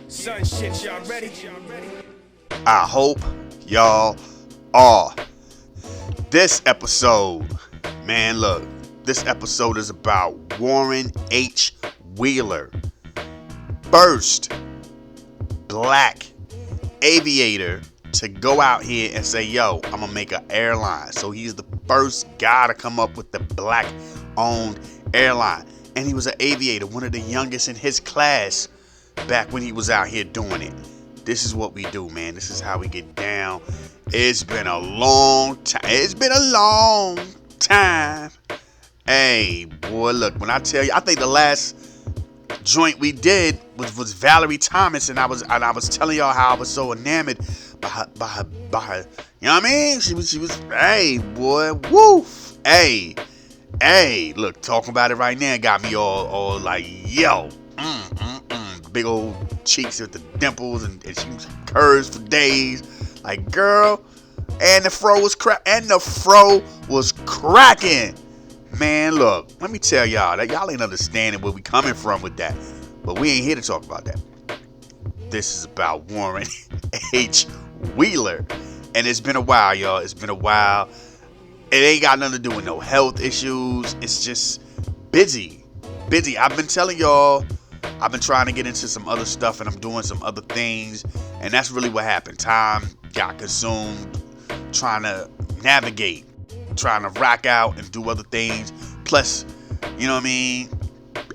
Son shit, y'all ready? I hope y'all are. This episode, man, look, this episode is about Warren H. Wheeler, first black aviator to go out here and say, yo, I'm gonna make an airline. So he's the first guy to come up with the black owned airline. And he was an aviator, one of the youngest in his class back when he was out here doing it. This is what we do, man. This is how we get down. It's been a long time. Hey, boy, look, when I tell you, I think the last joint we did was Valerie Thomas, and I was telling y'all how I was so enamored by her. You know what I mean? She was. Hey, boy, woof. Hey, look, talking about it right now got me all like, yo, big old cheeks with the dimples, and she was curves for days. Like, girl, and the fro was cracking. Man, look, let me tell y'all that y'all ain't understanding where we coming from with that. But we ain't here to talk about that. This is about Warren H. Wheeler. And it's been a while, y'all. It's been a while. It ain't got nothing to do with no health issues. It's just busy. I've been telling y'all, I've been trying to get into some other stuff, and I'm doing some other things. And that's really what happened. Time got consumed trying to navigate, trying to rock out and do other things. Plus, you know what I mean?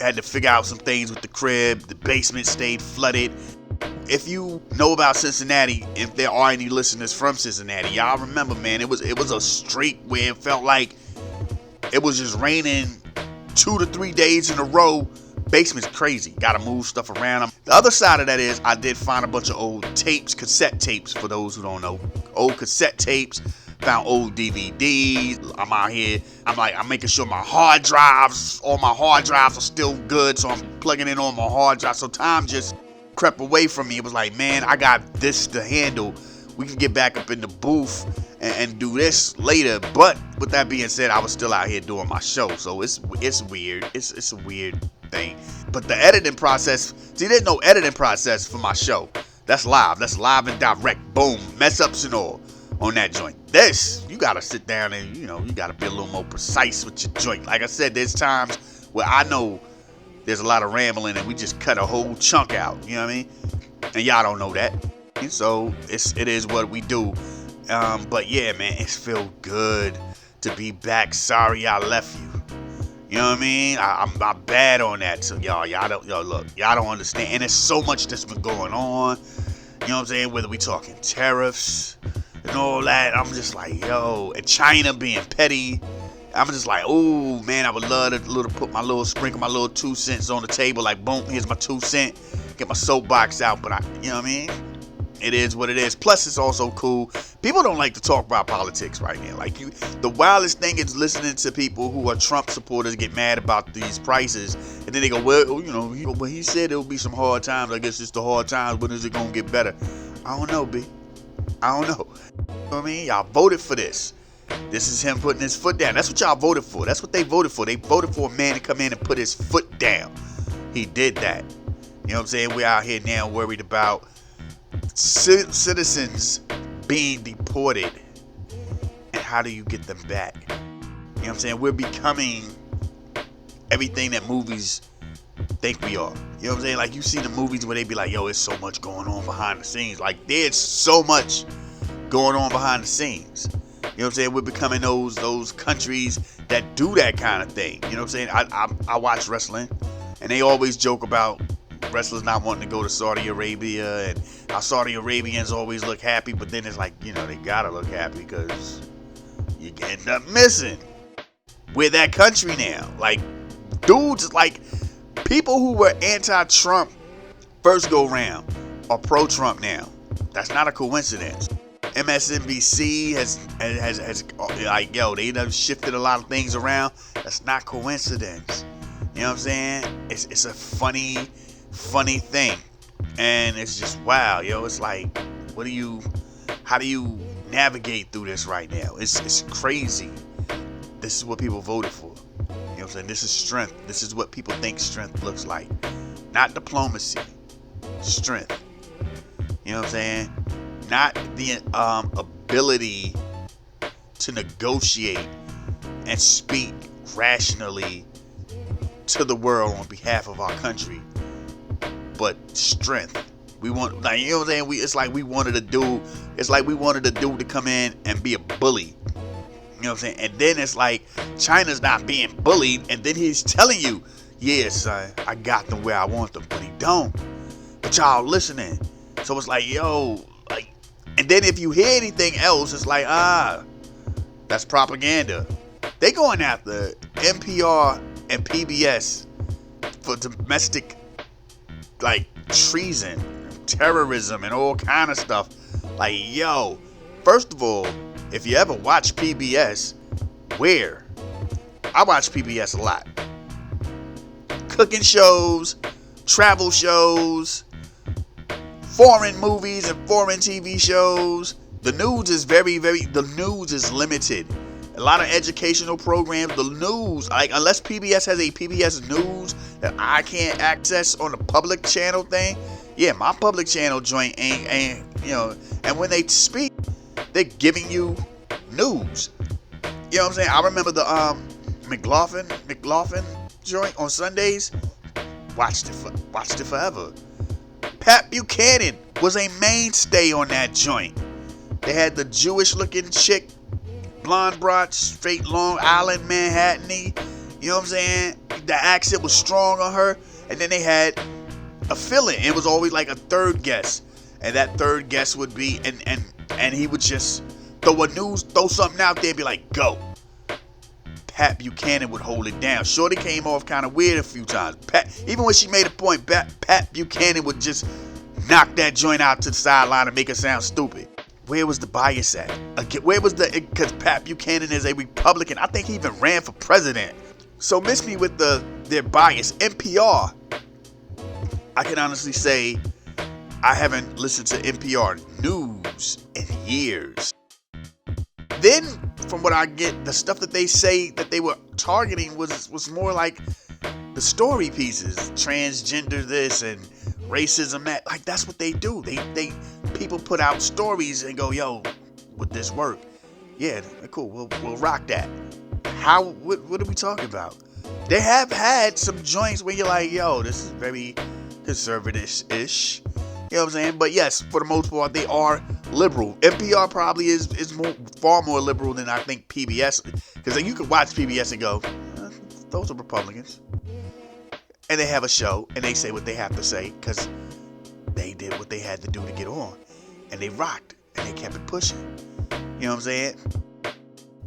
Had to figure out some things with the crib. The basement stayed flooded. If you know about Cincinnati, if there are any listeners from Cincinnati, y'all remember, man, it was a streak where it felt like it was just raining 2 to 3 days in a row. Basement's crazy. Gotta move stuff around. The other side of that is I did find a bunch of old tapes, cassette tapes, for those who don't know. Old cassette tapes. Found old DVDs. I'm out here. I'm making sure all my hard drives are still good. So I'm plugging in on my hard drive. So time just crept away from me. It was like, man, I got this to handle. We can get back up in the booth and do this later. But with that being said, I was still out here doing my show. So it's weird. It's a weird thing. But the editing process, see, there's no editing process for my show. That's live. That's live and direct. Boom. Mess ups and all on that joint. This, you gotta sit down and, you gotta be a little more precise with your joint. Like I said, there's times where I know there's a lot of rambling and we just cut a whole chunk out. You know what I mean? And y'all don't know that. And so it is what we do. But yeah, man, it's feel good to be back. Sorry I left you. You know what I mean? I'm bad on that. So y'all don't understand. And there's so much that's been going on. You know what I'm saying? Whether we talking tariffs and all that, I'm just like, yo, and China being petty. I'm just like, oh man, I would love to put my little sprinkle, my little 2 cents on the table. Like, boom, here's my 2 cent. Get my soapbox out, but you know what I mean? It is what it is. Plus, it's also cool. People don't like to talk about politics right now. Like, the wildest thing is listening to people who are Trump supporters get mad about these prices, and then they go, well, he said there will be some hard times. I guess it's the hard times. When is it gonna get better? I don't know, B. I don't know. You know what I mean? Y'all voted for this. This is him putting his foot down. That's what y'all voted for. That's what they voted for. They voted for a man to come in and put his foot down. He did that. You know what I'm saying? We're out here now worried about citizens being deported. And how do you get them back? You know what I'm saying? We're becoming everything that movies think we are. You know what I'm saying? Like, you see the movies where they be like, yo, it's so much going on behind the scenes. Like, there's so much going on behind the scenes. You know what I'm saying? We're becoming those countries that do that kind of thing. You know what I'm saying? I watch wrestling, and they always joke about wrestlers not wanting to go to Saudi Arabia, and how Saudi Arabians always look happy, but then it's like, they gotta look happy because you end up missing. We're that country now. Like, dudes, like, people who were anti-Trump first go round are pro-Trump now. That's not a coincidence. MSNBC has like, yo, they done shifted a lot of things around. That's not coincidence. You know what I'm saying? It's a funny thing. And it's just, wow, yo, it's like, how do you navigate through this right now? It's crazy. This is what people voted for. You know what I'm saying? This is strength. This is what people think strength looks like. Not diplomacy. Strength. You know what I'm saying? Not the ability to negotiate and speak rationally to the world on behalf of our country, but strength. We want, like, you know what I'm saying? It's like we wanted a dude. It's like we wanted a dude to come in and be a bully. You know what I'm saying? And then it's like China's not being bullied, and then he's telling you, yeah, son, I got them where I want them, but he don't. But y'all listening. So it's like, yo, like, and then if you hear anything else, it's like, that's propaganda. They going after NPR and PBS for domestic, like, treason, terrorism, and all kind of stuff. Like, yo, first of all, if you ever watch PBS, where? I watch PBS a lot. Cooking shows, travel shows, foreign movies and foreign TV shows. The news is the news is limited. A lot of educational programs. The news, like, unless PBS has a PBS News that I can't access on the public channel thing. Yeah, my public channel joint ain't you know. And when they speak, they're giving you news. You know what I'm saying? I remember the McLaughlin joint on Sundays. Watched it forever. Pat Buchanan was a mainstay on that joint. They had the Jewish-looking chick, blonde broad, straight Long Island, Manhattan-y. You know what I'm saying? The accent was strong on her. And then they had a fill-in. It was always like a third guest. And that third guest would be, and he would just throw something out there and be like, go. Pat Buchanan would hold it down. Shorty came off kind of weird a few times. Even when she made a point, Pat Buchanan would just knock that joint out to the sideline and make it sound stupid. Where was the bias at? Where was because Pat Buchanan is a Republican. I think he even ran for president. So miss me with their bias. NPR, I can honestly say I haven't listened to NPR news in years. Then, from what I get, the stuff that they say that they were targeting was more like the story pieces, transgender this and racism that. Like, that's what they do. They people put out stories and go, yo, would this work? Yeah, cool. We'll rock that. How? What are we talking about? They have had some joints where you're like, yo, this is very conservative-ish. You know what I'm saying? But yes, for the most part, they are liberal. NPR probably is far more liberal than I think PBS. Because you can watch PBS and go, those are Republicans. And they have a show, and they say what they have to say, because they did what they had to do to get on. And they rocked, and they kept it pushing. You know what I'm saying?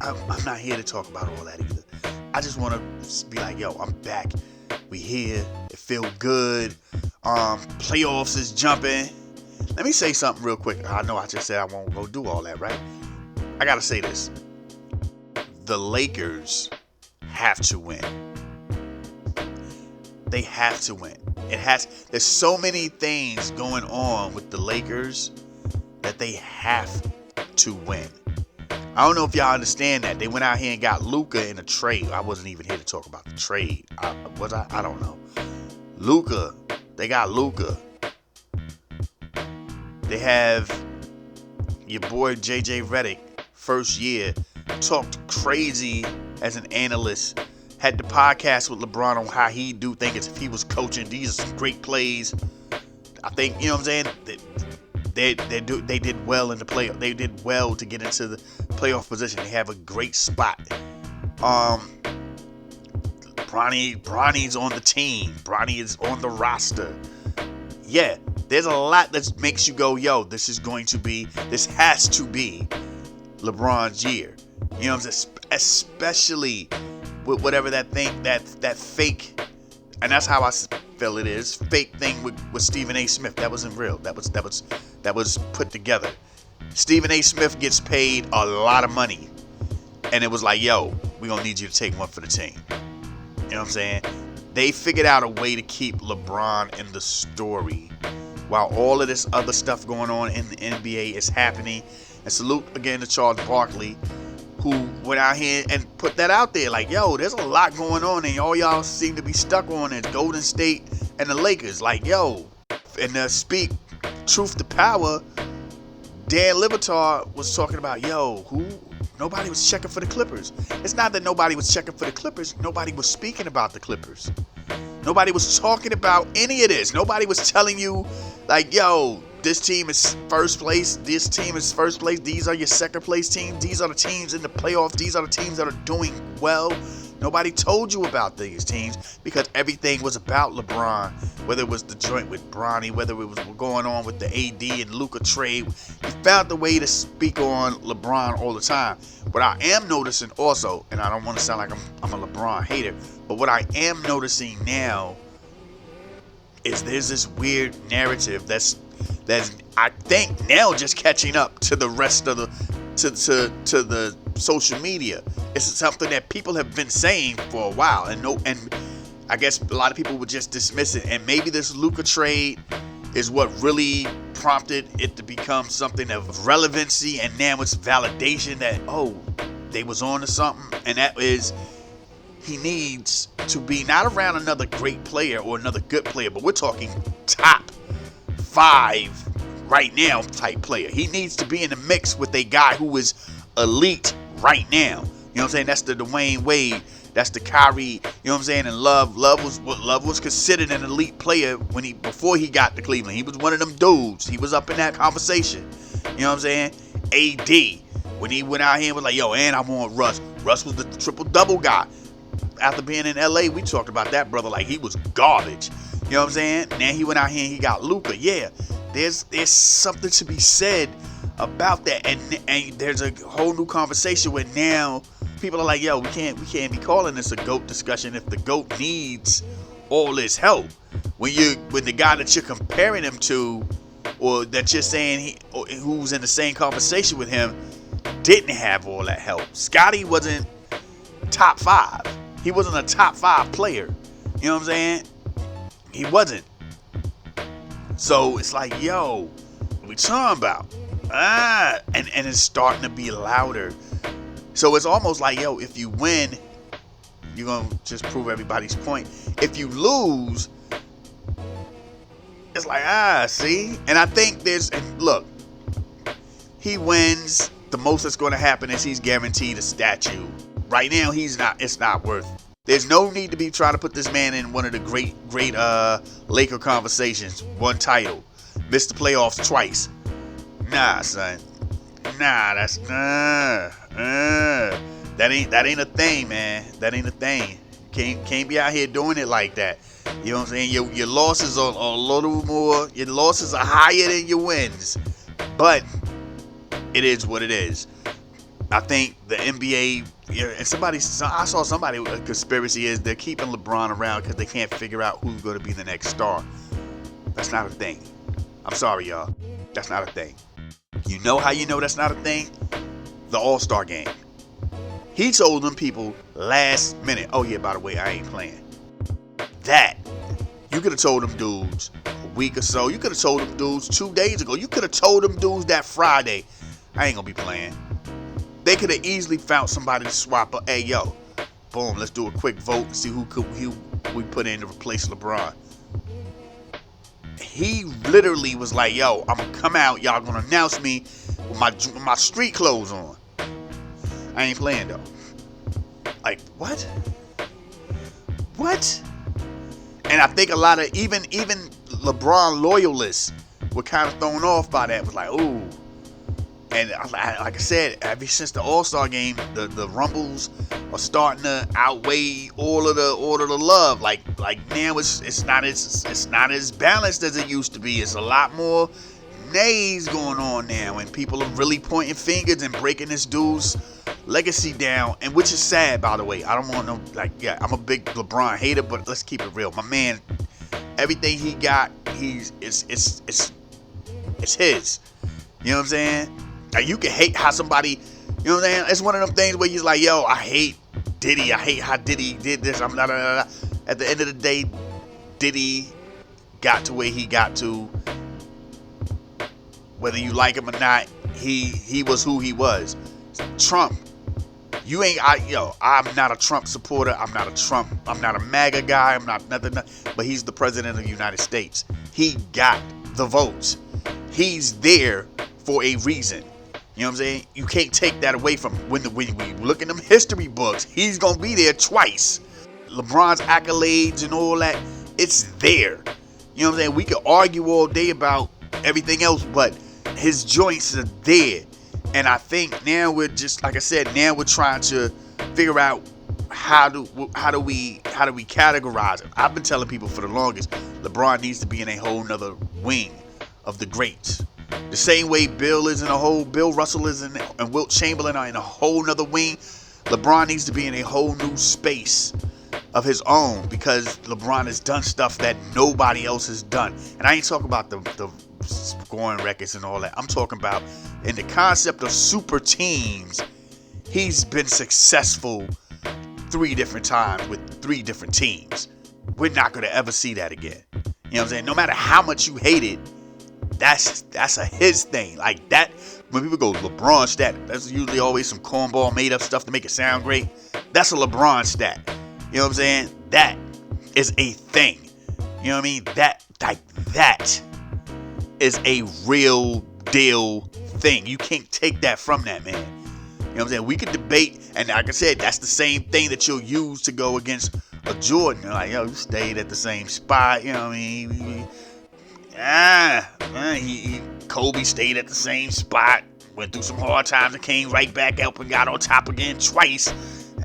I'm not here to talk about all that either. I just want to be like, yo, I'm back. We here. It feel good. Playoffs is jumping. Let me say something real quick. I know I just said I won't go do all that, right? I gotta say this. The Lakers have to win. They have to win. There's so many things going on with the Lakers that they have to win. I don't know if y'all understand that. They went out here and got Luka in a trade. I wasn't even here to talk about the trade. Was I? I don't know. Luka. They got Luka. They have your boy JJ Redick, first year, talked crazy as an analyst. Had the podcast with LeBron on how he do think if he was coaching. These are some great plays. I think, you know what I'm saying? They did well in the playoff. They did well to get into the playoff position. They have a great spot. Bronny's on the team. Bronny is on the roster. Yeah, there's a lot that makes you go, yo, this has to be LeBron's year. You know what I'm saying? Especially with whatever that thing, that fake, and that's how I feel it is, fake thing with Stephen A. Smith. That wasn't real. That was put together. Stephen A. Smith gets paid a lot of money, and it was like, yo, we're gonna need you to take one for the team. You know what I'm saying? They figured out a way to keep LeBron in the story while all of this other stuff going on in the NBA is happening. And salute again to Charles Barkley, who went out here and put that out there. Like, yo, there's a lot going on, and all y'all seem to be stuck on it. Golden State and the Lakers. Like, yo, and speak truth to power, Dan Libertar was talking about, nobody was checking for the Clippers. It's not that nobody was checking for the Clippers. Nobody was speaking about the Clippers. Nobody was talking about any of this. Nobody was telling you, like, this team is first place. This team is first place. These are your second place teams. These are the teams in the playoffs. These are the teams that are doing well. Nobody told you about these teams because everything was about LeBron. Whether it was the joint with Bronny, whether it was going on with the AD and Luka trade, you found the way to speak on LeBron all the time. What I am noticing also, and I don't want to sound like I'm a LeBron hater, but what I am noticing now is there's this weird narrative that's I think now just catching up to the rest of the to the social media. It's something that people have been saying for a while, and I guess a lot of people would just dismiss it. And maybe this Luka trade is what really prompted it to become something of relevancy, and now it's validation that they was on to something, and that is he needs to be not around another great player or another good player, but we're talking top 5 right now type player. He needs to be in the mix with a guy who is elite right now. You know what I'm saying? That's the Dwayne Wade. That's the Kyrie. You know what I'm saying? And Love was considered an elite player before he got to Cleveland. He was one of them dudes. He was up in that conversation. You know what I'm saying? AD, when he went out here and was like, and I want Russ. Russ was the triple-double guy. After being in LA, we talked about that brother like he was garbage. You know what I'm saying? Now he went out here and he got Luka. Yeah, there's something to be said about that, and there's a whole new conversation where now people are like, we can't be calling this a GOAT discussion if the GOAT needs all this help. When the guy that you're comparing him to, or that you're saying who's in the same conversation with him, didn't have all that help. Scotty wasn't top 5. He wasn't a top 5 player. You know what I'm saying? He wasn't. So it's like, what we talking about? And it's starting to be louder. So it's almost like, if you win, you're going to just prove everybody's point. If you lose, it's like, see? And I think look, he wins, the most that's going to happen is he's guaranteed a statue. Right now, it's not worth it. There's no need to be trying to put this man in one of the great Laker conversations. One title. Missed the playoffs twice. Nah, son. Nah, that ain't a thing, man. That ain't a thing. Can't be out here doing it like that. You know what I'm saying? Your losses are a little more. Your losses are higher than your wins. But it is what it is. I think the NBA, and I saw somebody with a conspiracy is they're keeping LeBron around because they can't figure out who's going to be the next star. That's not a thing. I'm sorry, y'all. That's not a thing. You know how you know that's not a thing? The All-Star game. He told them people last minute, by the way, I ain't playing. That, you could have told them dudes a week or so. You could have told them dudes 2 days ago. You could have told them dudes that Friday, I ain't going to be playing. They could have easily found somebody to swap up. Hey, boom, let's do a quick vote and see who we put in to replace LeBron. He literally was like, I'm going to come out. Y'all going to announce me with my street clothes on. I ain't playing, though. Like, what? What? And I think a lot of, even LeBron loyalists were kind of thrown off by that. It was like, ooh. And like I said, ever since the All-Star game, the rumbles are starting to outweigh all of the love. Like now it's not as balanced as it used to be. It's a lot more nays going on now, and people are really pointing fingers and breaking this dude's legacy down, and which is sad, by the way. I don't want no I'm a big LeBron hater, but let's keep it real. My man, everything he got, it's his. You know what I'm saying? Like, you can hate how somebody, you know what I'm saying? It's one of them things where you're like, I hate Diddy. I hate how Diddy did this. At the end of the day, Diddy got to where he got to. Whether you like him or not, he was who he was. Trump, I'm not a Trump supporter. I'm not a MAGA guy. I'm not nothing, but he's the president of the United States. He got the votes. he's there for a reason. You know what I'm saying? You can't take that away from him. When we look in them history books, he's gonna be there twice. LeBron's accolades and all that, it's there. You know what I'm saying? We could argue all day about everything else, but his joints are there. And I think now we're just, like I said, now we're trying to figure out how do we categorize it. I've been telling people for the longest, LeBron needs to be in a whole nother wing of the greats. The same way Bill Russell is in, and Wilt Chamberlain are in a whole nother wing. LeBron needs to be in a whole new space of his own, because LeBron has done stuff that nobody else has done. And I ain't talking about the scoring records and all that. I'm talking about in the concept of super teams. He's been successful 3 different times with 3 different teams. We're not going to ever see that again. You know what I'm saying? No matter how much you hate it, that's a his thing. Like that, when people go LeBron stat, that's usually always some cornball made up stuff to make it sound great. That's a LeBron stat. You know what I'm saying? That is a thing. You know what I mean? That is a real deal thing. You can't take that from that man. You know what I'm saying? We could debate, and like I said, that's the same thing that you'll use to go against a Jordan. Like, yo, you stayed at the same spot. You know what I mean? Kobe stayed at the same spot, went through some hard times and came right back up and got on top again twice.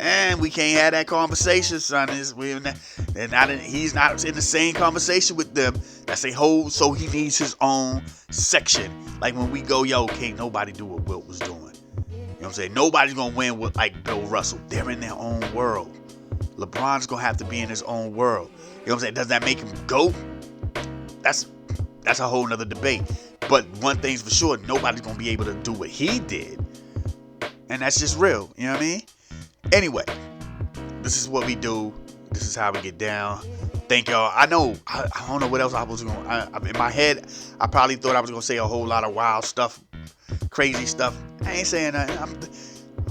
And we can't have that conversation, son. He's not in the same conversation with them. That's a whole, so he needs his own section. Like when we go, yo, can't nobody do what Wilt was doing. You know what I'm saying? Nobody's going to win with like Bill Russell. They're in their own world. LeBron's going to have to be in his own world. You know what I'm saying? Does that make him GOAT? That's a whole nother debate. But one thing's for sure, nobody's going to be able to do what he did. And that's just real. You know what I mean? Anyway, this is what we do. This is how we get down. Thank y'all. I don't know what else I was going to... In my head, I probably thought I was going to say a whole lot of wild stuff. Crazy stuff. I ain't saying nothing.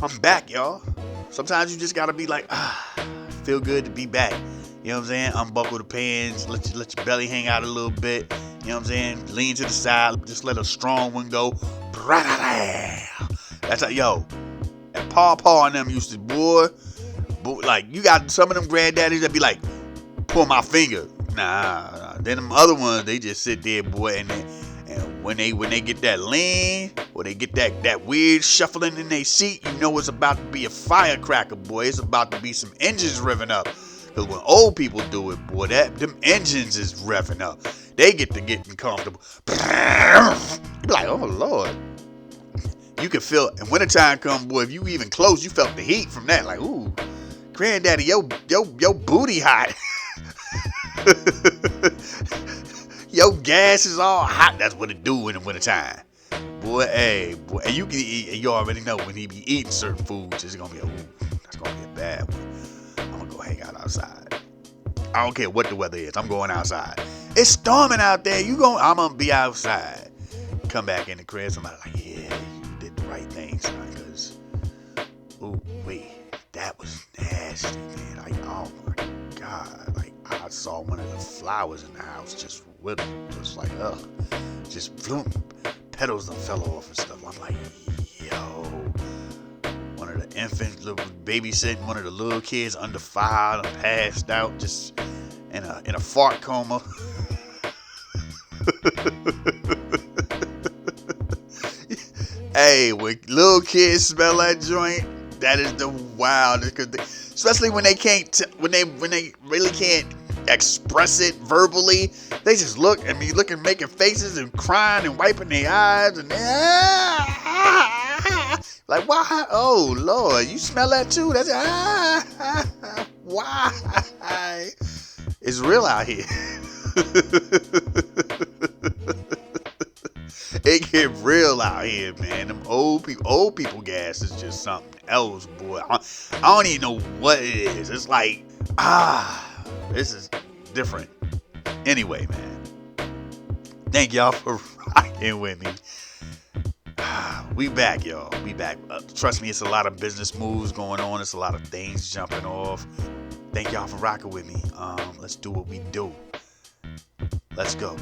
I'm back, y'all. Sometimes you just got to be like, feel good to be back. You know what I'm saying? Unbuckle the pants. Let your belly hang out a little bit. You know what I'm saying? Lean to the side. Just let a strong one go. That's how, yo. And Paw Paw and them used to, boy, like, you got some of them granddaddies that be like, pull my finger. Nah. Then them other ones, they just sit there, boy, and when they get that lean, or they get that weird shuffling in their seat, you know it's about to be a firecracker, boy. It's about to be some engines revving up. Because when old people do it, boy, them engines is revving up. They get to getting comfortable. You be like, oh, Lord. You can feel it. And wintertime come, boy, if you even close, you felt the heat from that. Like, ooh, granddaddy, yo booty hot. Your gas is all hot. That's what it do in the wintertime. Boy, and you can eat, and you already know when he be eating certain foods, it's gonna be that's gonna be a bad one. I'm gonna go hang out outside. I don't care what the weather is. I'm going outside. It's storming out there. I'm gonna be outside. Come back in the crib. Somebody like, yeah, you did the right thing, son. Because, that was nasty, man. Like, oh my God. Like, I saw one of the flowers in the house just wither, just like, just bloom. Petals done fell off and stuff. I'm like, yo. One of the infants babysitting one of the little kids under 5 and passed out, just in a fart coma. Hey, when little kids smell that joint, that is the wildest. Especially when they can't, when they really can't express it verbally, they just look at me, making faces and crying and wiping their eyes and like, why? Oh Lord, you smell that too? That's why? It's real out here. It get real out here, man. Them old people gas is just something else, boy. I don't even know what it is. It's like, this is different. Anyway, man. Thank y'all for rocking with me. We back, y'all. We back. Trust me, it's a lot of business moves going on. It's a lot of things jumping off. Thank y'all for rocking with me. Let's do what we do. Let's go.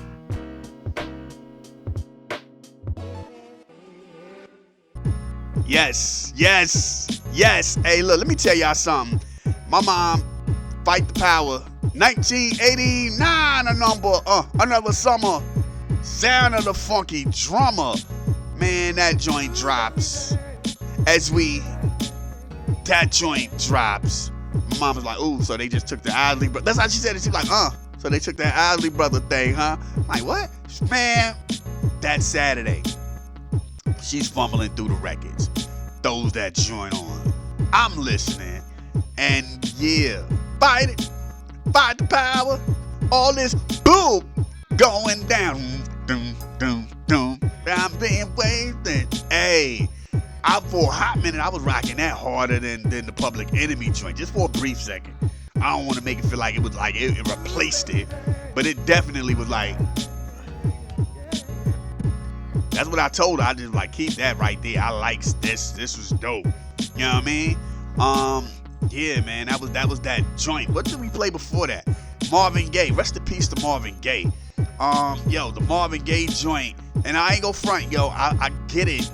Yes, yes, yes. Hey, look, let me tell y'all something. My mom, Fight the Power, 1989, another summer. Sound of the Funky Drummer. Man, that joint drops. That joint drops. My mom was like, ooh, so they just took the Isley Brother. That's how she said it. She's like, so they took that Isley Brother thing, huh? I'm like, what? Man, that Saturday, she's fumbling through the records. Throws that joint on. I'm listening. And yeah, fight it. Fight the power. All this boom going down. Doom, doom, doom. I'm being wasted. Hey. For a hot minute, I was rocking that harder than the Public Enemy joint, just for a brief second. I don't want to make it feel like it was like it replaced it, but it definitely was like. That's what I told her. I just like keep that right there. I likes this. This was dope. You know what I mean? Yeah, man. That was that joint. What did we play before that? Marvin Gaye. Rest in peace to Marvin Gaye. The Marvin Gaye joint. And I ain't go front, yo. I get it.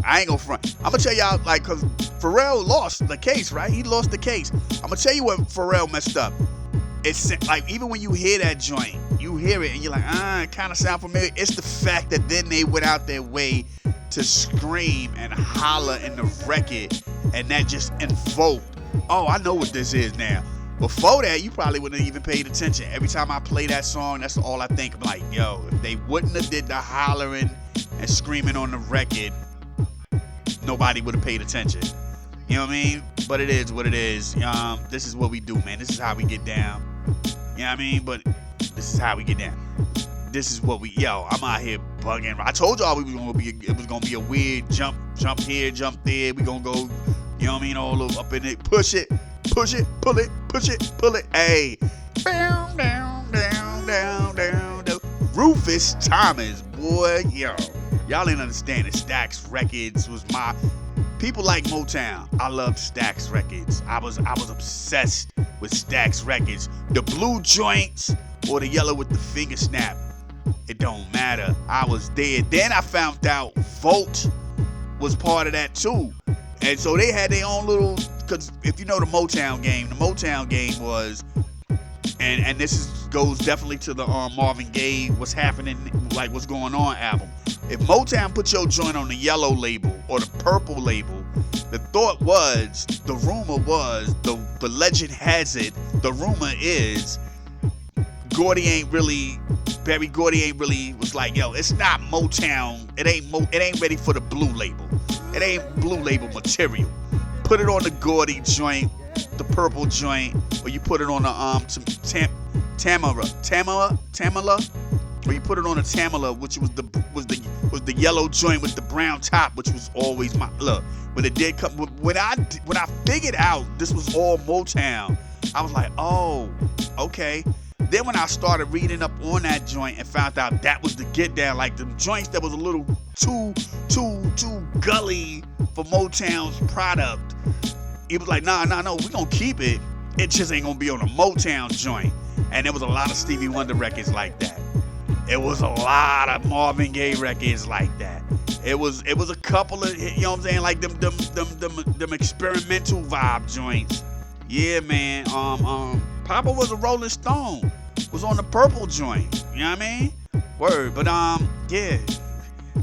I ain't gonna front. I'm gonna tell y'all, like, cause Pharrell lost the case, right? He lost the case. I'm gonna tell you what Pharrell messed up. It's like, even when you hear that joint, you hear it and you're like, it kind of sound familiar. It's the fact that then they went out their way to scream and holler in the record, and that just invoked, I know what this is now. Before that, you probably wouldn't have even paid attention. Every time I play that song, that's all I think. I'm like, yo, if they wouldn't have did the hollering and screaming on the record, nobody would have paid attention. You know what I mean? But it is what it is. This is what we do, man. This is how we get down. You know what I mean? But this is how we get down. This is what I'm out here bugging. I told y'all it was gonna be a weird jump here, jump there. We gonna go, you know what I mean, all over up in it. Push it, pull it, pull it. Hey. Down, down, down, down, down, down. Rufus Thomas, boy, yo. Y'all ain't understand it. Stax Records was my. People like Motown. I loved Stax Records. I was obsessed with Stax Records. The blue joints or the yellow with the finger snap. It don't matter. I was there. Then I found out Volt was part of that too. And so they had their own little. Because if you know the Motown game was. And this goes definitely to the Marvin Gaye, What's Happening, like What's Going On album. If Motown put your joint on the yellow label or the purple label, the rumor was, the legend has it, the rumor is, Berry Gordy ain't really was like, yo, it's not Motown, it ain't ready for the blue label. It ain't blue label material. Put it on the Gordy joint, the purple joint, or you put it on the Tamala, or you put it on a Tamala, which was the yellow joint with the brown top, which was always my look. When it did come, when I figured out this was all Motown, I was like, oh, okay. Then when I started reading up on that joint and found out that was the get down, like the joints that was a little too gully for Motown's product. It was like, no, we gonna keep it. It just ain't gonna be on a Motown joint. And there was a lot of Stevie Wonder records like that. It was a lot of Marvin Gaye records like that. It was a couple of, you know what I'm saying, like them experimental vibe joints. Yeah, man. Papa was a Rolling Stone. Was on the purple joint. You know what I mean? Word. But yeah.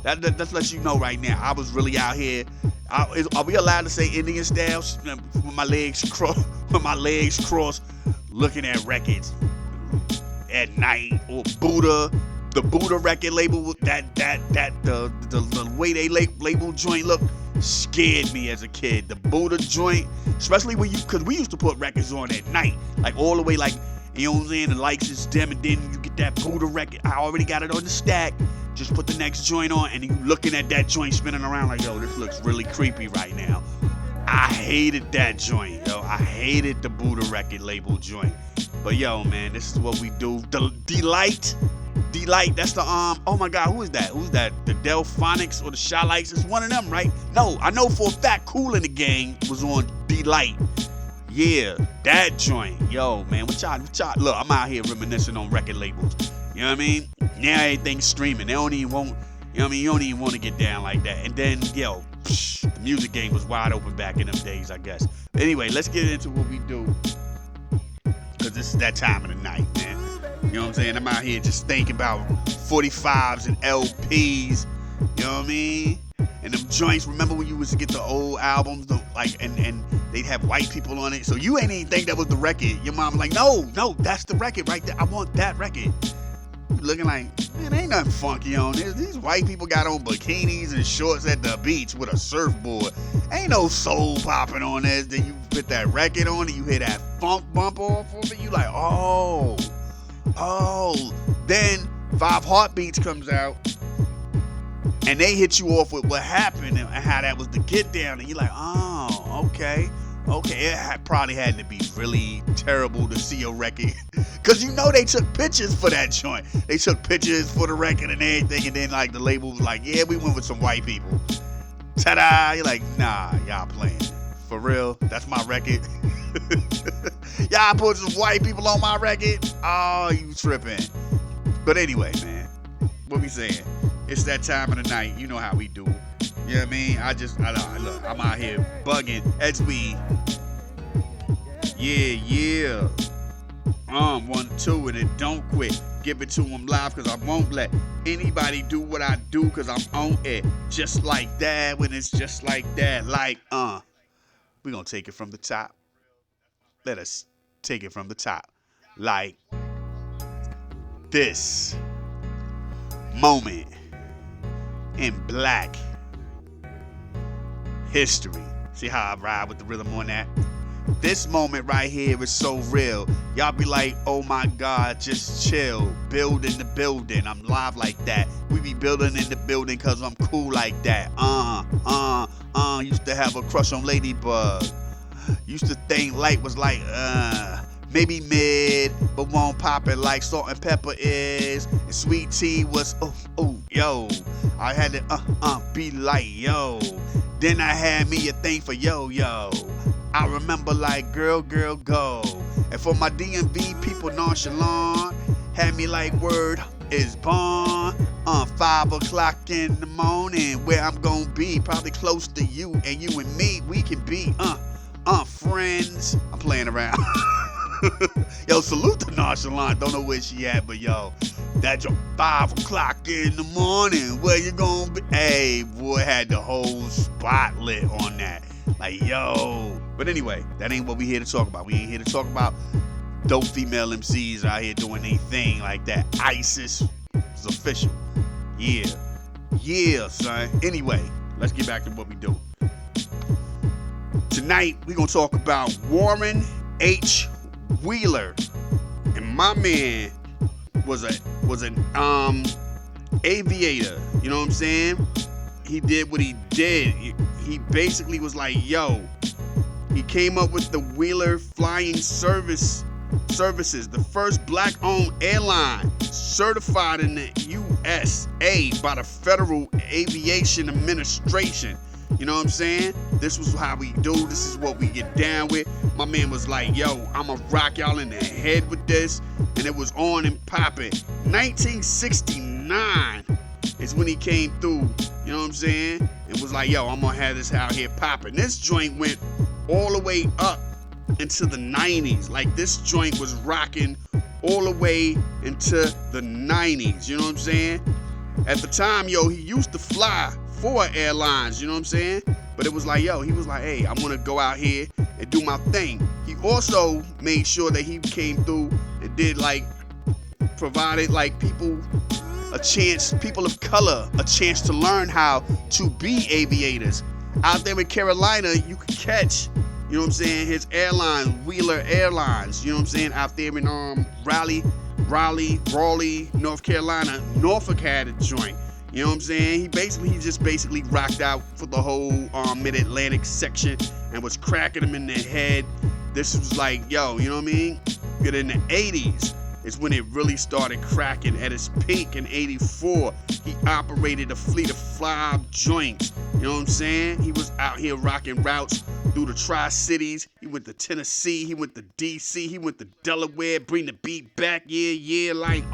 That lets you know right now. I was really out here. Are we allowed to say Indian style with my legs crossed, looking at records at night, or Buddha, the Buddha record label, the way they label joint look scared me as a kid. The Buddha joint, especially because we used to put records on at night, like all the way, like, you know what I'm saying, the lights is dim, and then you get that Buddha record. I already got it on the stack. Just put the next joint on, and you looking at that joint spinning around like, yo, this looks really creepy right now. I hated that joint, yo. I hated the Buddha record label joint. But yo, man, this is what we do. The Delight, that's the oh my God, who is that? Who's that? The Delphonics or the Shy-Lights? It's one of them, right? No, I know for a fact Kool in the Gang was on Delight. Yeah, that joint. Yo, man, what y'all, look, I'm out here reminiscing on record labels. You know what I mean? Now everything's streaming. They don't even want, you know what I mean? You don't even want to get down like that. And then, yo, The music game was wide open back in them days, I guess. But anyway, let's get into what we do. Because this is that time of the night, man. You know what I'm saying? I'm out here just thinking about 45s and LPs. You know what I mean? And them joints, remember when you used to get the old albums, and they'd have white people on it? So you ain't even think that was the record. Your mom was like, no, that's the record right there. I want that record. You looking like, man, ain't nothing funky on this. These white people got on bikinis and shorts at the beach with a surfboard. Ain't no soul popping on this. Then you put that record on and you hear that funk bump off of it. You like, oh. Then 5 Heartbeats comes out. And they hit you off with what happened and how that was the get down. And you're like, oh, okay. It probably had to be really terrible to see your record. Because you know they took pictures for that joint. They took pictures for the record and everything. And then like the label was like, yeah, we went with some white people. Ta-da. You're like, nah, y'all playing. For real? That's my record? Y'all put some white people on my record? Oh, you tripping. But anyway, man. What we saying? It's that time of the night. You know how we do. You know what I mean? Look, I'm out here bugging as we. Yeah. 1, 2, and it don't quit. Give it to them live, cause I won't let anybody do what I do, cause I'm on it. Just like that, when it's just like that. Like, we gonna take it from the top. Let us take it from the top. Like this moment in Black history. See how I ride with the rhythm on that? This moment right here is so real. Y'all be like, oh my God, just chill. Build in the building. I'm live like that. We be building in the building cause I'm cool like that. Used to have a crush on Ladybug. Used to think light was like, maybe mid, but won't pop it like salt and pepper is. And sweet tea was, yo. I had to, be like, yo. Then I had me a thing for yo. I remember like girl, go. And for my DMV people nonchalant, had me like word is born. 5 o'clock in the morning, where I'm gonna be, probably close to you, and you and me, we can be, friends. I'm playing around. Yo, salute to Nonchalant. Don't know where she at, but yo, that's your 5 o'clock in the morning. Where you gonna be? Hey, boy, had the whole spot lit on that. Like, yo. But anyway, that ain't what we here to talk about. We ain't here to talk about dope female MCs out here doing their thing like that. ISIS is official. Yeah, son. Anyway, let's get back to what we do. Tonight, we're gonna talk about Warren H. Wheeler. And my man was an aviator. You know what I'm saying? He did what he did. He basically was like, yo, he came up with the Wheeler Flying Services, the first black-owned airline certified in the USA by the Federal Aviation Administration. You know what I'm saying? This was how we do. This is what we get down with. My man was like, yo, I'ma rock y'all in the head with this. And it was on and popping. 1969 is when he came through. You know what I'm saying? It was like, yo, I'm gonna have this out here popping. This joint went all the way up into the 90s. Like, this joint was rocking all the way into the 90s. You know what I'm saying? At the time, yo, he used to fly for airlines, you know what I'm saying? But it was like, yo, he was like, hey, I'm gonna go out here and do my thing. He also made sure that he came through and did like, provided like people of color, a chance to learn how to be aviators. Out there in Carolina, you could catch, you know what I'm saying, his airline, Wheeler Airlines, you know what I'm saying, out there in Raleigh, North Carolina. Norfolk had a joint. You know what I'm saying? He just basically rocked out for the whole mid-Atlantic section and was cracking them in the head. This was like, yo, you know what I mean? But in the 80s is when it really started cracking. At its peak in 84, he operated a fleet of 5 joints. You know what I'm saying? He was out here rocking routes through the Tri-Cities. He went to Tennessee. He went to D.C. He went to Delaware. Bring the beat back. Yeah, like,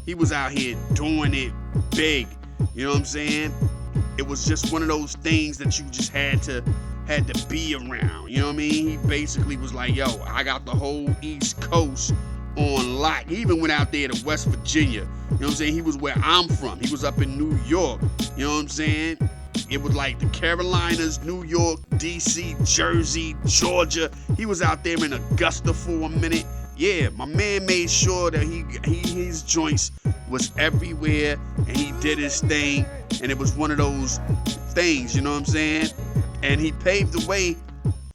He was out here doing it big. You know what I'm saying? it was just one of those things that you just had to be around. You know what I mean? He basically was like, yo, I got the whole East Coast on lock. He even went out there to West Virginia. You know what I'm saying? He was where I'm from. He was up in New York. You know what I'm saying? It was like the Carolinas, New York, DC, Jersey, Georgia. He was out there in Augusta for a minute. Yeah, my man made sure that his joints was everywhere, and he did his thing, and it was one of those things, you know what I'm saying? And he paved the way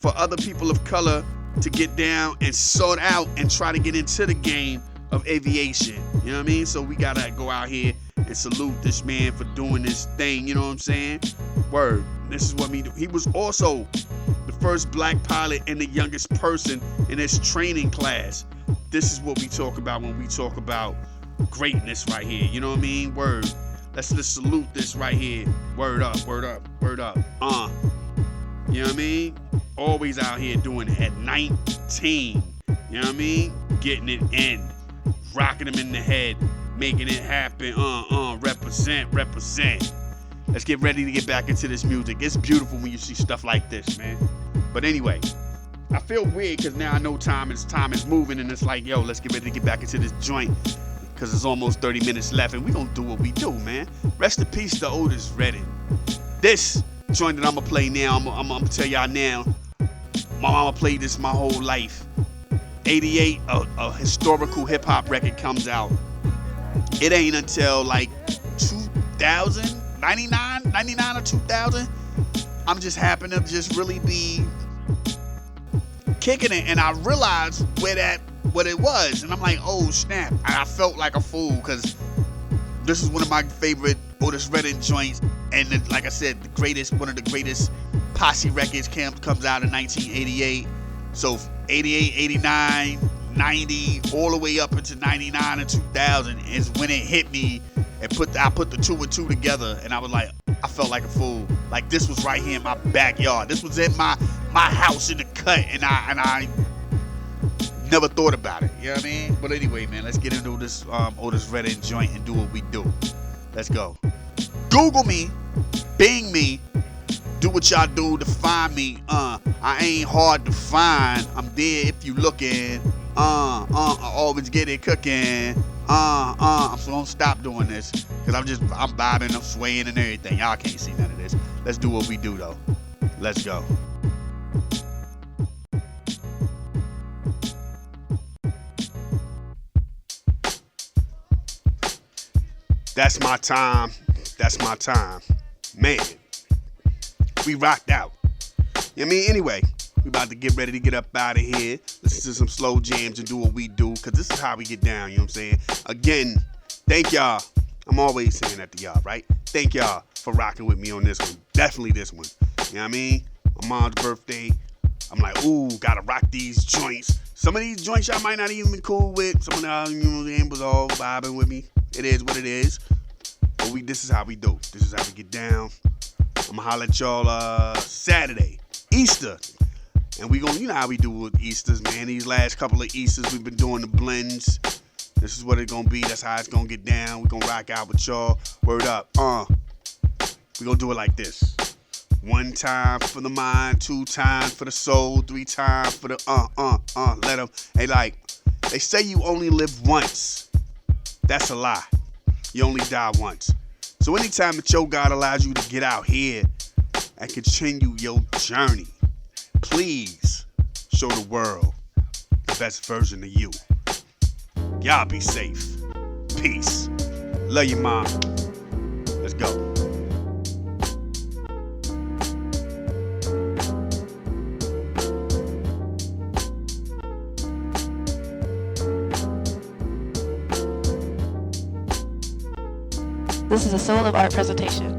for other people of color to get down and sort out and try to get into the game of aviation. You know what I mean? So we gotta go out here and salute this man for doing this thing, you know what I'm saying? Word. This is what we do. He was also the first black pilot and the youngest person in his training class. This is what we talk about when we talk about greatness right here. You know what I mean? Word. Let's salute this right here. Word up, word up, word up. You know what I mean? Always out here doing it at 19. You know what I mean? Getting it in. Rocking them in the head. Making it happen. Represent. Let's get ready to get back into this music. It's beautiful when you see stuff like this, man. But anyway, I feel weird because now I know time is moving, and it's like, yo, let's get ready to get back into this joint because it's almost 30 minutes left, and we gonna do what we do, man. Rest in peace to Otis Redding. This joint that I'm gonna play now, I'm gonna tell y'all now, my mama played this my whole life. 88, a historical hip-hop record comes out. It ain't until like 2000, 99 or 2000, I'm just happen to just really be kicking it, and I realized what it was, and I'm like, oh snap. And I felt like a fool because this is one of my favorite Otis Redding joints, and like I said, one of the greatest posse records comes out in 1988. So 88, 89, 90, all the way up into 99 and 2000 is when it hit me, and I put the two and two together, and I was like, I felt like a fool. Like this was right here in my backyard. This was in my house in the cut, and I never thought about it. You know what I mean? But anyway, man, let's get into this Otis Redding joint and do what we do. Let's go. Google me, Bing me, do what y'all do to find me. I ain't hard to find. I'm there if you looking. I always get it cooking. I'm so gonna stop doing this because I'm vibing, I'm swaying and everything. Y'all can't see none of this. Let's do what we do though. Let's go. That's my time. That's my time. Man, we rocked out. You know what I mean? Anyway, we about to get ready to get up out of here. Listen to some slow jams and do what we do, because this is how we get down, you know what I'm saying? Again, thank y'all. I'm always saying that to y'all, right? Thank y'all for rocking with me on this one. Definitely this one. You know what I mean? My mom's birthday. I'm like, ooh, gotta rock these joints. Some of these joints y'all might not even be cool with. Some of y'all, you know, they was all vibing with me. It is what it is. But this is how we do. This is how we get down. I'm gonna holler at y'all Saturday, Easter. And we gonna, you know how we do with Easters, man. These last couple of Easters, we've been doing the blends. This is what it's gonna be. That's how it's gonna get down. We gonna rock out with y'all. Word up. We gonna do it like this. 1 time for the mind, 2 times for the soul, 3 times for the let them. They say you only live once. That's a lie. You only die once. So anytime that your God allows you to get out here and continue your journey, please show the world the best version of you. Y'all be safe. Peace. Love you, Mom. Let's go. This is a Soul of Art presentation.